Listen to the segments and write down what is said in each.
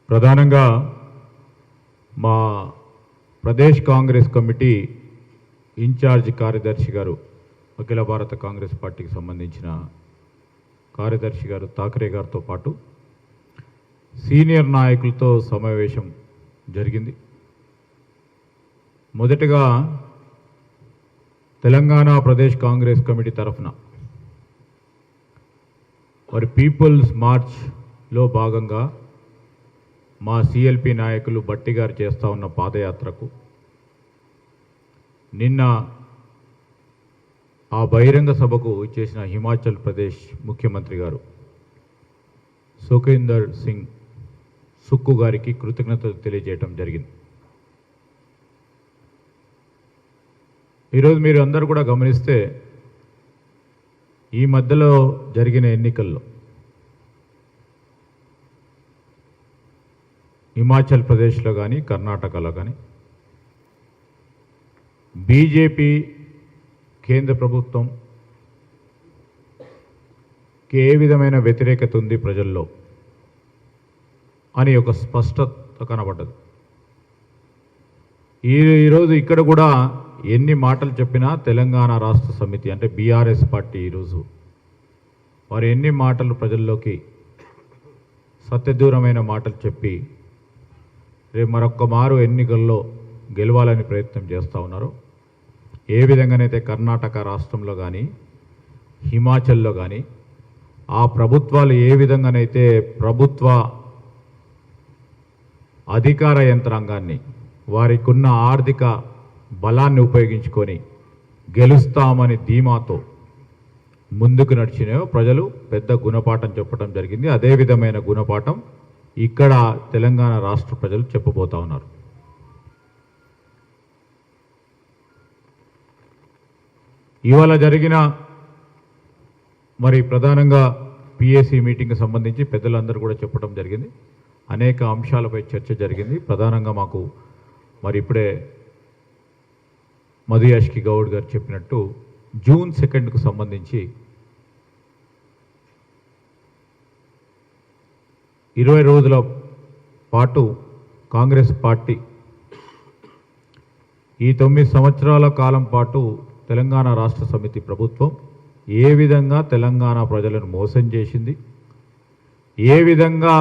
ప్రధానంగా మా Pradesh Congress committee incharge కార్యదర్శి గారు అఖిల భారత కాంగ్రెస్ పార్టీకి సంబంధించిన కార్యదర్శి గారు థాకరే గారితో పాటు సీనియర్ నాయకులతో సమావేశం జరిగింది. మొదటగా తెలంగాణ ప్రదేశ్ కాంగ్రెస్ కమిటీ తరఫున మరి పీపుల్స్ మార్చ్లో భాగంగా మా సిఎల్పి నాయకులు భట్టి గారు చేస్తూ ఉన్న పాదయాత్రకు నిన్న ఆ బహిరంగ సభకు చేసిన హిమాచల్ ప్రదేశ్ ముఖ్యమంత్రి గారు సుఖేందర్ సింగ్ సుక్కు గారికి కృతజ్ఞతలు తెలియజేయటం జరిగింది. ఈరోజు మీరు అందరూ కూడా గమనిస్తే ఈ మధ్యలో జరిగిన ఎన్నికల్లో హిమాచల్ ప్రదేశ్లో కానీ కర్ణాటకలో కానీ బీజేపీ కేంద్ర ప్రభుత్వంకి ఏ విధమైన వ్యతిరేకత ఉంది ప్రజల్లో అని ఒక స్పష్టత కనబడ్డది. ఈరోజు ఇక్కడ కూడా ఎన్ని మాటలు చెప్పినా తెలంగాణ రాష్ట్ర సమితి అంటే బీఆర్ఎస్ పార్టీ ఈరోజు వారు ఎన్ని మాటలు ప్రజల్లోకి సత్యదూరమైన మాటలు చెప్పి రేపు మరొక్క మారు ఎన్నికల్లో గెలవాలని ప్రయత్నం చేస్తూ ఉన్నారు. ఏ విధంగానైతే కర్ణాటక రాష్ట్రంలో కానీ హిమాచల్లో కానీ ఆ ప్రభుత్వాలు ఏ విధంగానైతే ప్రభుత్వ అధికార యంత్రాంగాన్ని వారికి ఉన్న ఆర్థిక బలాన్ని ఉపయోగించుకొని గెలుస్తామని ధీమాతో ముందుకు నడిచినాయో ప్రజలు పెద్ద గుణపాఠం చెప్పడం జరిగింది. అదే విధమైన గుణపాఠం ఇక్కడ తెలంగాణ రాష్ట్ర ప్రజలు చెప్పబోతా ఉన్నారు. ఇవాళ జరిగిన మరి ప్రధానంగా పిఏసీ మీటింగ్కి సంబంధించి పెద్దలందరూ కూడా చెప్పడం జరిగింది. అనేక అంశాలపై చర్చ జరిగింది. ప్రధానంగా మాకు మరి ఇప్పుడే మధు యాష్కి గౌడ్ గారు చెప్పినట్టు జూన్ 2కు సంబంధించి 20 రోజుల పాటు కాంగ్రెస్ పార్టీ ఈ 9 సంవత్సరాల కాలం పాటు తెలంగాణ రాష్ట్ర సమితి ప్రభుత్వం ఏ విధంగా తెలంగాణ ప్రజలను మోసం చేసింది, ఏ విధంగా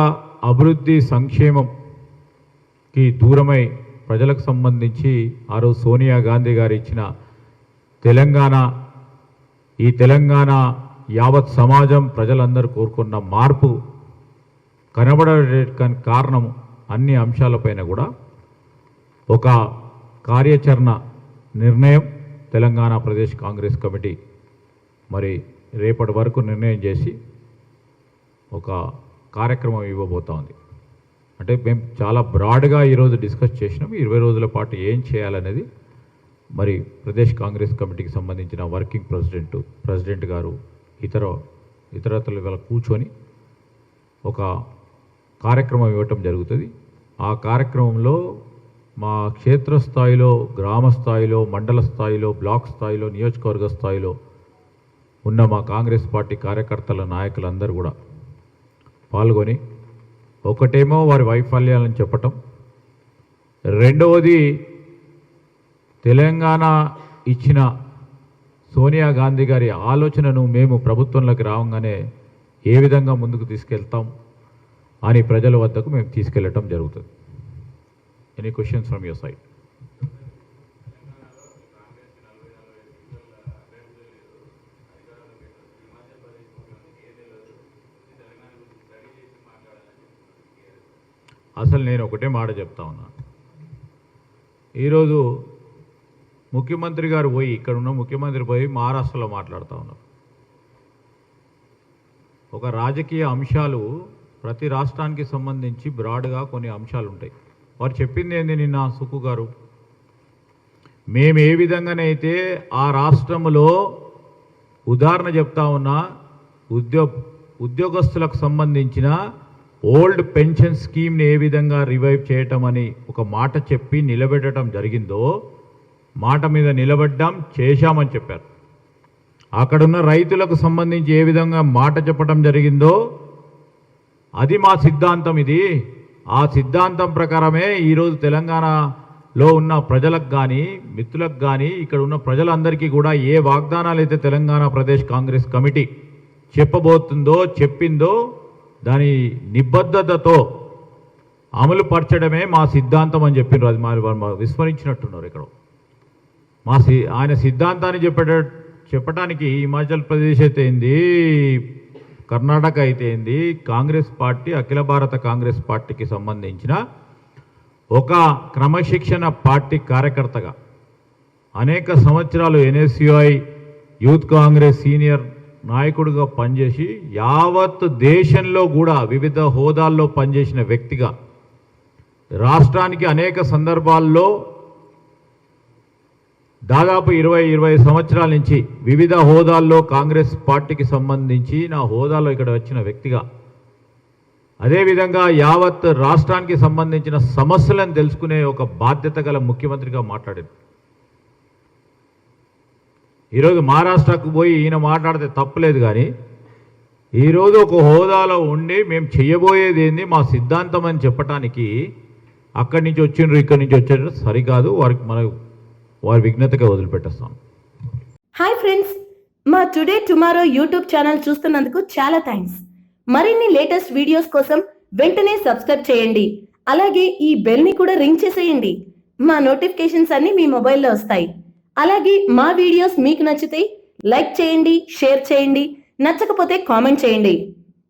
అభివృద్ధి సంక్షేమంకి దూరమై ప్రజలకు సంబంధించి ఆ రోజు సోనియా గాంధీ గారు ఇచ్చిన ఈ తెలంగాణ యావత్ సమాజం ప్రజలందరూ కోరుకున్న మార్పు కనబడడానికి కారణం అన్ని అంశాలపైన కూడా ఒక కార్యాచరణ నిర్ణయం తెలంగాణ ప్రదేశ్ కాంగ్రెస్ కమిటీ మరి రేపటి వరకు నిర్ణయం చేసి ఒక కార్యక్రమం ఇవ్వబోతా ఉంది. అంటే మేము చాలా బ్రాడ్గా ఈరోజు డిస్కస్ చేసినాం. 20 రోజుల పాటు ఏం చేయాలనేది మరి ప్రదేశ్ కాంగ్రెస్ కమిటీకి సంబంధించిన వర్కింగ్ ప్రెసిడెంట్ గారు ఇతరతలు గల కూర్చొని ఒక కార్యక్రమం ఇవ్వటం జరుగుతుంది. ఆ కార్యక్రమంలో మా క్షేత్రస్థాయిలో, గ్రామ స్థాయిలో, మండల స్థాయిలో, బ్లాక్ స్థాయిలో, నియోజకవర్గ స్థాయిలో ఉన్న మా కాంగ్రెస్ పార్టీ కార్యకర్తల నాయకులందరూ కూడా పాల్గొని ఒకటేమో వారి వైఫల్యాలను చెప్పటం, రెండవది తెలంగాణ ఇచ్చిన సోనియా గాంధీ గారి ఆలోచనను మేము ప్రభుత్వంలోకి రావంగానే ఏ విధంగా ముందుకు తీసుకెళ్తాం అని ప్రజల వద్దకు మేము తీసుకెళ్ళటం జరుగుతుంది. Any questions from your side? అసలు నేను ఒకటే మాట చెప్తా ఉన్నా. ఈరోజు ముఖ్యమంత్రి గారు పోయి, ఇక్కడ ఉన్న ముఖ్యమంత్రి పోయి మహారాష్ట్రలో మాట్లాడుతూ ఉన్నారు. ఒక రాజకీయ అంశాలు ప్రతి రాష్ట్రానికి సంబంధించి బ్రాడ్గా కొన్ని అంశాలు ఉంటాయి. వారు చెప్పింది ఏంది నిన్న సుక్కు గారు, మేము ఏ విధంగానైతే ఆ రాష్ట్రంలో ఉదాహరణ చెప్తా ఉన్నా ఉద్యోగస్తులకు సంబంధించిన ఓల్డ్ పెన్షన్ స్కీమ్ని ఏ విధంగా రివైవ్ చేయటం అని ఒక మాట చెప్పి నిలబెట్టడం జరిగిందో, మాట మీద నిలబడ్డాం, చేశామని చెప్పారు. అక్కడున్న రైతులకు సంబంధించి ఏ విధంగా మాట చెప్పడం జరిగిందో, అది మా సిద్ధాంతం, ఇది ఆ సిద్ధాంతం ప్రకారమే ఈరోజు తెలంగాణలో ఉన్న ప్రజలకు కానీ మిత్రులకు కానీ ఇక్కడ ఉన్న ప్రజలందరికీ కూడా ఏ వాగ్దానాలు అయితే తెలంగాణ ప్రదేశ్ కాంగ్రెస్ కమిటీ చెప్పబోతుందో చెప్పిందో దాని నిబద్ధతతో అమలు పరచడమే మా సిద్ధాంతం అని చెప్పినారు. అది మా విస్మరించినట్టున్నారు ఇక్కడ. ఆయన సిద్ధాంతాన్ని చెప్పడానికి హిమాచల్ ప్రదేశ్ అయితే ఏంది, కర్ణాటక అయితే ఏంది, కాంగ్రెస్ పార్టీ అఖిల భారత కాంగ్రెస్ పార్టీకి సంబంధించిన ఒక క్రమశిక్షణ పార్టీ కార్యకర్తగా అనేక సంవత్సరాలు NSUI యూత్ కాంగ్రెస్ సీనియర్ నాయకుడిగా పనిచేసి యావత్ దేశంలో కూడా వివిధ హోదాల్లో పనిచేసిన వ్యక్తిగా రాష్ట్రానికి అనేక సందర్భాల్లో దాదాపు 20 సంవత్సరాల నుంచి వివిధ హోదాల్లో కాంగ్రెస్ పార్టీకి సంబంధించి నా హోదాలో ఇక్కడ వచ్చిన వ్యక్తిగా, అదేవిధంగా యావత్ రాష్ట్రానికి సంబంధించిన సమస్యలను తెలుసుకునే ఒక బాధ్యత గల ముఖ్యమంత్రిగా మాట్లాడారు. ఈరోజు మహారాష్ట్రకు పోయి ఈయన మాట్లాడితే తప్పలేదు, కానీ ఈరోజు ఒక హోదాలో ఉండి మేము చెయ్యబోయేది ఏంది మా సిద్ధాంతం అని చెప్పడానికి అక్కడి నుంచి వచ్చిండ్రు ఇక్కడి నుంచి వచ్చారు సరికాదు. వారి విఘ్నతగా వదిలిపెట్టేస్తాం. హాయ్ ఫ్రెండ్స్, మా టుడే టుమారో యూట్యూబ్ ఛానల్ చూస్తున్నందుకు చాలా థ్యాంక్స్. మరిన్ని లేటెస్ట్ వీడియోస్ కోసం వెంటనే సబ్స్క్రైబ్ చేయండి. అలాగే ఈ బెల్ ని కూడా రింగ్ చేసేయండి. మా నోటిఫికేషన్స్ అన్ని మీ మొబైల్లో వస్తాయి. అలాగే మా వీడియోస్ మీకు నచ్చితే లైక్ చేయండి, షేర్ చేయండి, నచ్చకపోతే కామెంట్ చేయండి.